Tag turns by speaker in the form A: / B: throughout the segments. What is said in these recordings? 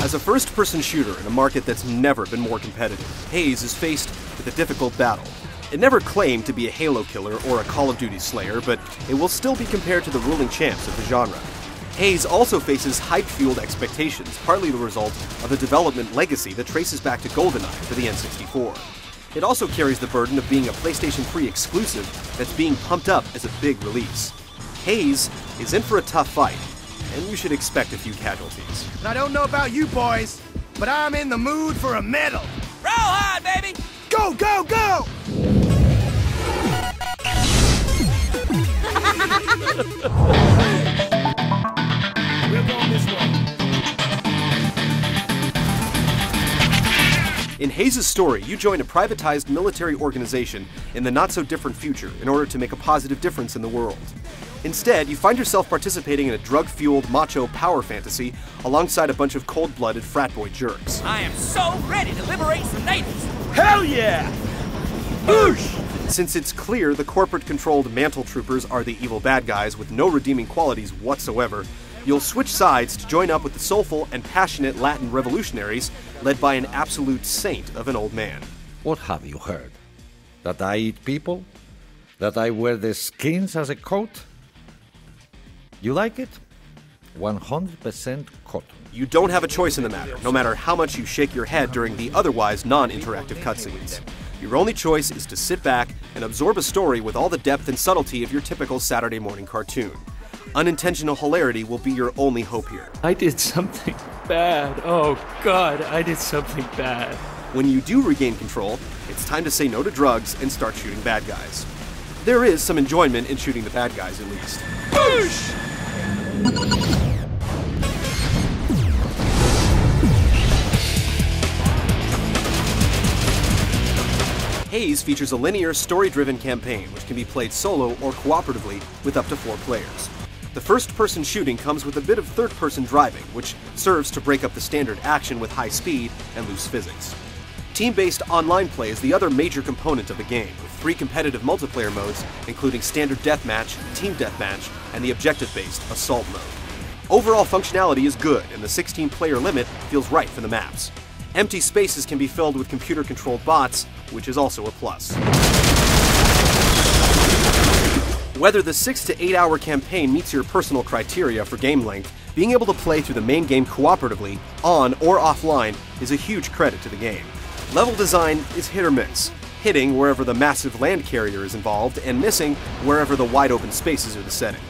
A: As a first-person shooter in a market that's never been more competitive, Haze is faced with a difficult battle. It never claimed to be a Halo killer or a Call of Duty slayer, but it will still be compared to the ruling champs of the genre. Haze also faces hype-fueled expectations, partly the result of a development legacy that traces back to GoldenEye for the N64. It also carries the burden of being a PlayStation 3 exclusive that's being pumped up as a big release. Haze is in for a tough fight, and you should expect a few casualties.
B: I don't know about you boys, but I'm in the mood for a medal.
C: Roll hard, baby!
B: Go, go, go! We're going this way.
A: In Haze's story, you join a privatized military organization in the not-so-different future in order to make a positive difference in the world. Instead, you find yourself participating in a drug-fueled macho power fantasy alongside a bunch of cold-blooded frat boy jerks.
C: I am so ready to liberate some natives!
B: Hell yeah! Boosh!
A: Since it's clear the corporate-controlled Mantle Troopers are the evil bad guys with no redeeming qualities whatsoever, you'll switch sides to join up with the soulful and passionate Latin revolutionaries led by an absolute saint of an old man.
D: What have you heard? That I eat people? That I wear their skins as a coat? You like it? 100% cotton.
A: You don't have a choice in the matter, no matter how much you shake your head during the otherwise non-interactive cutscenes. Your only choice is to sit back and absorb a story with all the depth and subtlety of your typical Saturday morning cartoon. Unintentional hilarity will be your only hope here.
E: I did something bad. Oh God, I did something bad.
A: When you do regain control, it's time to say no to drugs and start shooting bad guys. There is some enjoyment in shooting the bad guys, at least.
B: Boosh!
A: Haze features a linear, story-driven campaign which can be played solo or cooperatively with up to 4 players. The first-person shooting comes with a bit of third-person driving, which serves to break up the standard action with high speed and loose physics. Team-based online play is the other major component of the game, with 3 competitive multiplayer modes, including Standard Deathmatch, Team Deathmatch, and the objective-based Assault mode. Overall functionality is good, and the 16-player limit feels right for the maps. Empty spaces can be filled with computer-controlled bots, which is also a plus. Whether the 6 to 8 hour campaign meets your personal criteria for game length, being able to play through the main game cooperatively, on or offline, is a huge credit to the game. Level design is hit or miss, hitting wherever the massive land carrier is involved and missing wherever the wide open spaces are the setting.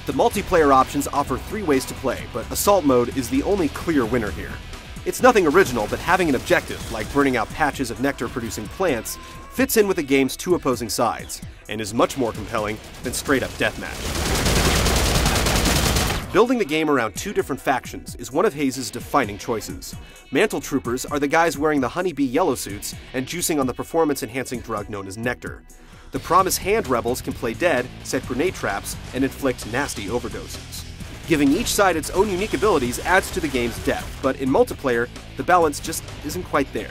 A: The multiplayer options offer 3 ways to play, but Assault mode is the only clear winner here. It's nothing original, but having an objective, like burning out patches of nectar-producing plants, fits in with the game's 2 opposing sides, and is much more compelling than straight-up deathmatch. Building the game around 2 different factions is one of Haze's defining choices. Mantle Troopers are the guys wearing the honeybee yellow suits and juicing on the performance-enhancing drug known as nectar. The Promise Hand rebels can play dead, set grenade traps, and inflict nasty overdoses. Giving each side its own unique abilities adds to the game's depth, but in multiplayer, the balance just isn't quite there.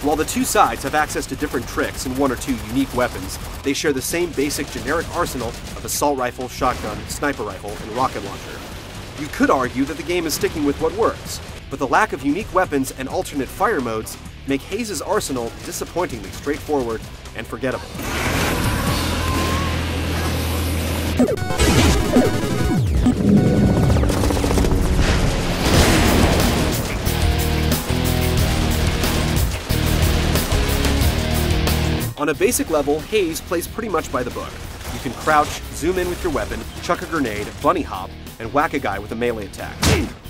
A: While the 2 sides have access to different tricks and 1 or 2 unique weapons, they share the same basic generic arsenal of assault rifle, shotgun, sniper rifle, and rocket launcher. You could argue that the game is sticking with what works, but the lack of unique weapons and alternate fire modes make Haze's arsenal disappointingly straightforward and forgettable. On a basic level, Haze plays pretty much by the book. You can crouch, zoom in with your weapon, chuck a grenade, bunny hop, and whack a guy with a melee attack.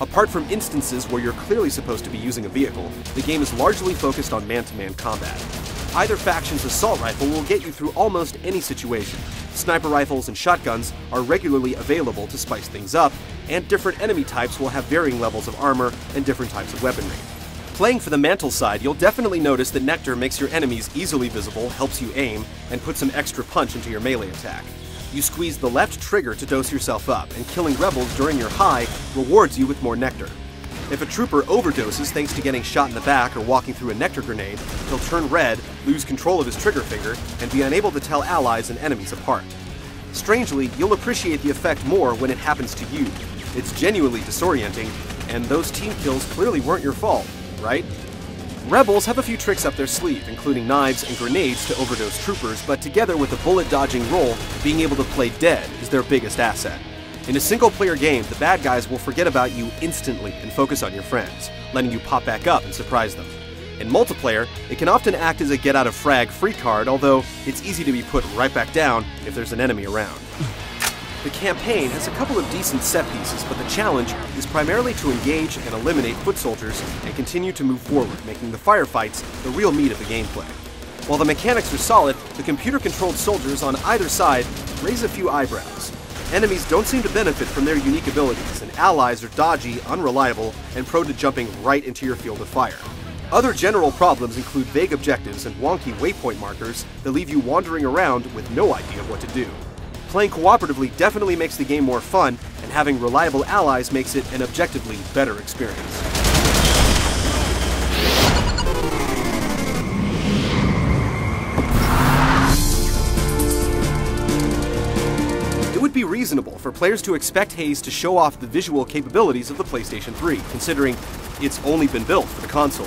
A: Apart from instances where you're clearly supposed to be using a vehicle, the game is largely focused on man-to-man combat. Either faction's assault rifle will get you through almost any situation. Sniper rifles and shotguns are regularly available to spice things up, and different enemy types will have varying levels of armor and different types of weaponry. Playing for the Mantle side, you'll definitely notice that Nectar makes your enemies easily visible, helps you aim, and puts some extra punch into your melee attack. You squeeze the left trigger to dose yourself up, and killing rebels during your high rewards you with more Nectar. If a trooper overdoses thanks to getting shot in the back or walking through a Nectar grenade, he'll turn red, lose control of his trigger finger, and be unable to tell allies and enemies apart. Strangely, you'll appreciate the effect more when it happens to you. It's genuinely disorienting, and those team kills clearly weren't your fault, right? Rebels have a few tricks up their sleeve, including knives and grenades to overdose troopers, but together with a bullet-dodging role, being able to play dead is their biggest asset. In a single-player game, the bad guys will forget about you instantly and focus on your friends, letting you pop back up and surprise them. In multiplayer, it can often act as a get-out-of-frag free card, although it's easy to be put right back down if there's an enemy around. The campaign has a couple of decent set pieces, but the challenge is primarily to engage and eliminate foot soldiers and continue to move forward, making the firefights the real meat of the gameplay. While the mechanics are solid, the computer-controlled soldiers on either side raise a few eyebrows. Enemies don't seem to benefit from their unique abilities, and allies are dodgy, unreliable, and prone to jumping right into your field of fire. Other general problems include vague objectives and wonky waypoint markers that leave you wandering around with no idea what to do. Playing cooperatively definitely makes the game more fun, and having reliable allies makes it an objectively better experience. It would be reasonable for players to expect Haze to show off the visual capabilities of the PlayStation 3, considering it's only been built for the console.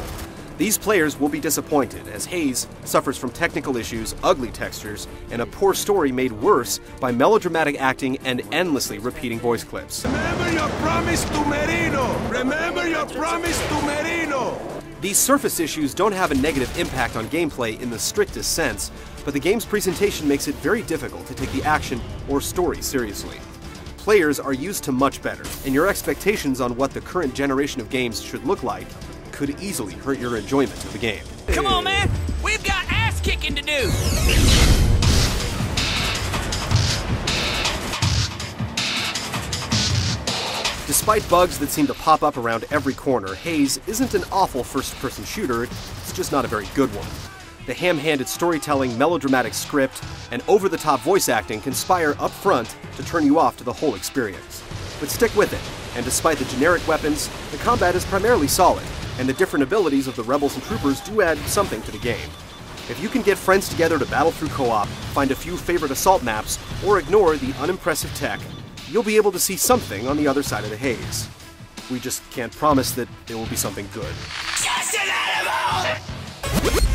A: These players will be disappointed, as Haze suffers from technical issues, ugly textures, and a poor story made worse by melodramatic acting and endlessly repeating voice clips.
B: Remember your promise to Merino! Remember your promise to Merino!
A: These surface issues don't have a negative impact on gameplay in the strictest sense, but the game's presentation makes it very difficult to take the action or story seriously. Players are used to much better, and your expectations on what the current generation of games should look like could easily hurt your enjoyment of the game.
C: Come on, man. We've got ass-kicking to do.
A: Despite bugs that seem to pop up around every corner, Haze isn't an awful first-person shooter, it's just not a very good one. The ham-handed storytelling, melodramatic script, and over-the-top voice acting conspire up front to turn you off to the whole experience. But stick with it, and despite the generic weapons, the combat is primarily solid, and the different abilities of the rebels and troopers do add something to the game. If you can get friends together to battle through co-op, find a few favorite assault maps, or ignore the unimpressive tech, you'll be able to see something on the other side of the Haze. We just can't promise that it will be something good.
C: Just an animal!